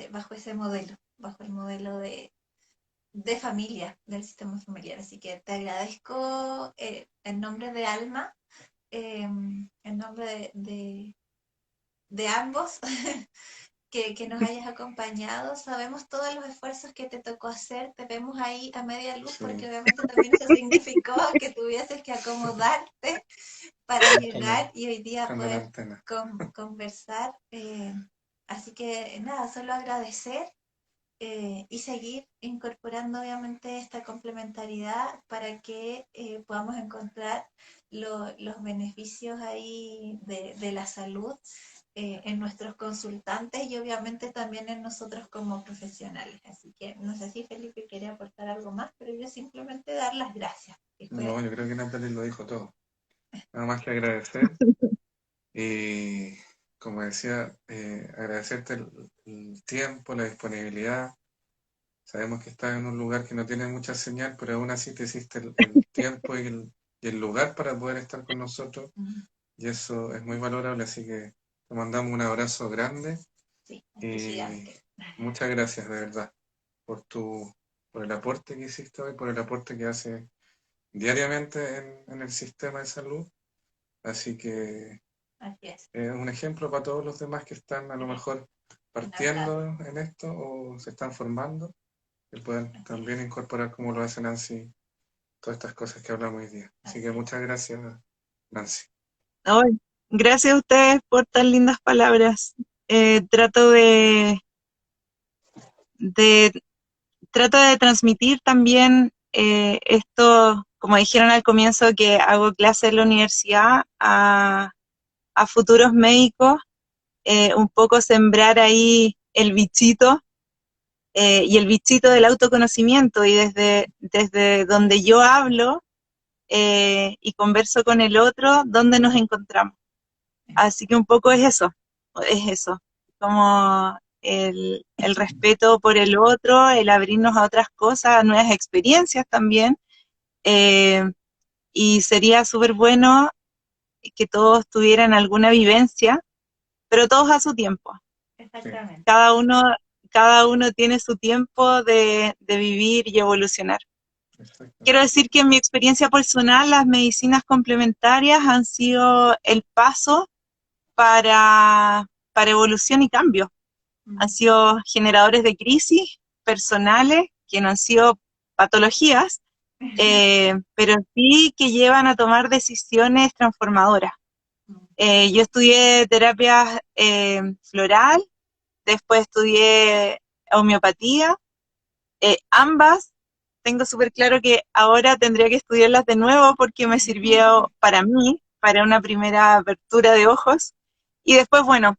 bajo ese modelo, bajo el modelo de familia, del sistema familiar. Así que te agradezco en nombre de Alma, en nombre de ambos, que nos hayas acompañado. Sabemos todos los esfuerzos que te tocó hacer, te vemos ahí a media luz, porque obviamente también eso significó que tuvieses que acomodarte para llegar y hoy día poder conversar. Así que nada, solo agradecer y seguir incorporando obviamente esta complementariedad para que podamos encontrar los beneficios ahí de la salud en nuestros consultantes y obviamente también en nosotros como profesionales. Así que no sé si Felipe quiere aportar algo más, pero yo simplemente dar las gracias. No, yo creo que Natalie lo dijo todo. Nada más que agradecer y, como decía, agradecerte el tiempo, la disponibilidad. Sabemos que estás en un lugar que no tiene mucha señal, pero aún así te hiciste el tiempo y el lugar para poder estar con nosotros. Y eso es muy valorable, así que te mandamos un abrazo grande. Sí, y muchas gracias, de verdad, por el aporte que hiciste hoy, por el aporte que haces diariamente en el sistema de salud. Así que es un ejemplo para todos los demás que están a lo mejor partiendo en esto o se están formando, que puedan también incorporar, como lo hace Nancy, todas estas cosas que hablamos hoy día. Así que muchas gracias, Nancy. Ay, gracias a ustedes por tan lindas palabras. Trato de transmitir también esto como dijeron al comienzo, que hago clases en la universidad a futuros médicos, un poco sembrar ahí el bichito, y el bichito del autoconocimiento, y desde donde yo hablo y converso con el otro, ¿dónde nos encontramos? Así que un poco es eso, como el respeto por el otro, el abrirnos a otras cosas, a nuevas experiencias también, y sería súper bueno que todos tuvieran alguna vivencia, pero todos a su tiempo. Exactamente. Cada uno tiene su tiempo de vivir y evolucionar. Quiero decir que en mi experiencia personal, las medicinas complementarias han sido el paso para evolución y cambio. Han sido generadores de crisis personales, que no han sido patologías, pero sí que llevan a tomar decisiones transformadoras. Yo estudié terapia floral, después estudié homeopatía, ambas tengo súper claro que ahora tendría que estudiarlas de nuevo porque me sirvió para mí, para una primera apertura de ojos, y después, bueno,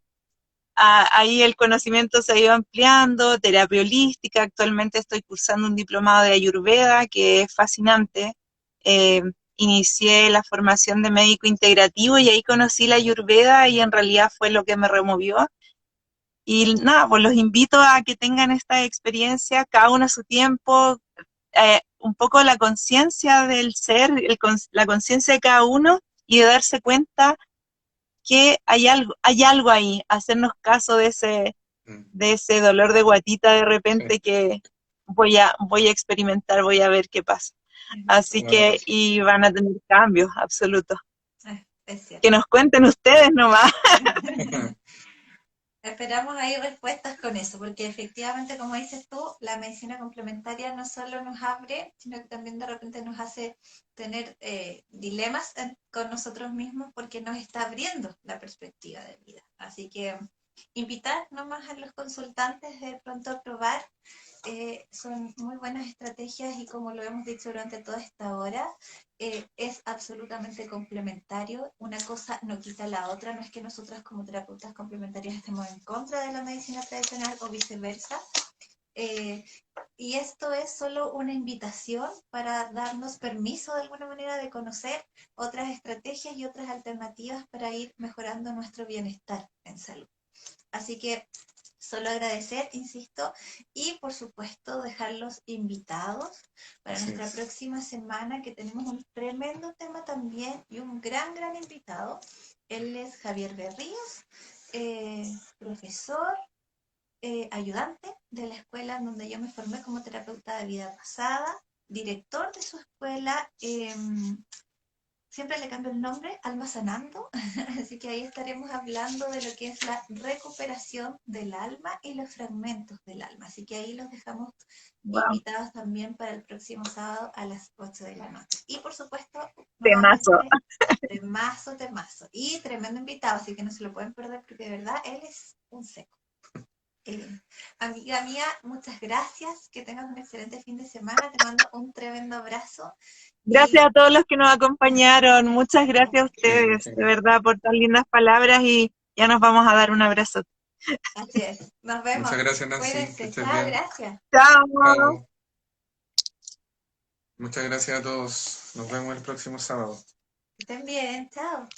ahí el conocimiento se ha ido ampliando, terapia holística, actualmente estoy cursando un diplomado de Ayurveda que es fascinante. Inicié la formación de médico integrativo y ahí conocí la Ayurveda y en realidad fue lo que me removió. Y nada, pues los invito a que tengan esta experiencia, cada uno a su tiempo, un poco la conciencia del ser, la conciencia de cada uno y de darse cuenta que hay algo ahí, hacernos caso de ese dolor de guatita de repente que voy a experimentar, voy a ver qué pasa. Así que, y van a tener cambios absolutos. Es cierto. Que nos cuenten ustedes nomás. Esperamos ahí respuestas con eso, porque efectivamente, como dices tú, la medicina complementaria no solo nos abre, sino que también de repente nos hace tener dilemas con nosotros mismos porque nos está abriendo la perspectiva de vida. Así que invitar nomás a los consultantes de pronto a probar. Son muy buenas estrategias y como lo hemos dicho durante toda esta hora, es absolutamente complementario. Una cosa no quita la otra, no es que nosotras como terapeutas complementarias estemos en contra de la medicina tradicional o viceversa. Y esto es solo una invitación para darnos permiso de alguna manera de conocer otras estrategias y otras alternativas para ir mejorando nuestro bienestar en salud. Así que solo agradecer, insisto, y por supuesto dejarlos invitados para nuestra próxima semana, que tenemos un tremendo tema también y un gran invitado. Él es Javier Berríos, profesor, ayudante de la escuela en donde yo me formé como terapeuta de vida pasada, director de su escuela, siempre le cambio el nombre, Alma Sanando, así que ahí estaremos hablando de lo que es la recuperación del alma y los fragmentos del alma, así que ahí los dejamos invitados también para el próximo sábado a las 8 de la noche. Y por supuesto, temazo, y tremendo invitado, así que no se lo pueden perder porque de verdad él es un seco. Amiga mía, muchas gracias, que tengas un excelente fin de semana, te mando un tremendo abrazo. Gracias a todos los que nos acompañaron, muchas gracias a ustedes, de verdad, por tan lindas palabras, y ya nos vamos a dar un abrazo. Así es, nos vemos. Muchas gracias, Nancy. Cuídense. Chao, gracias. Chao. Muchas gracias a todos, nos vemos el próximo sábado. Que estén bien, chao.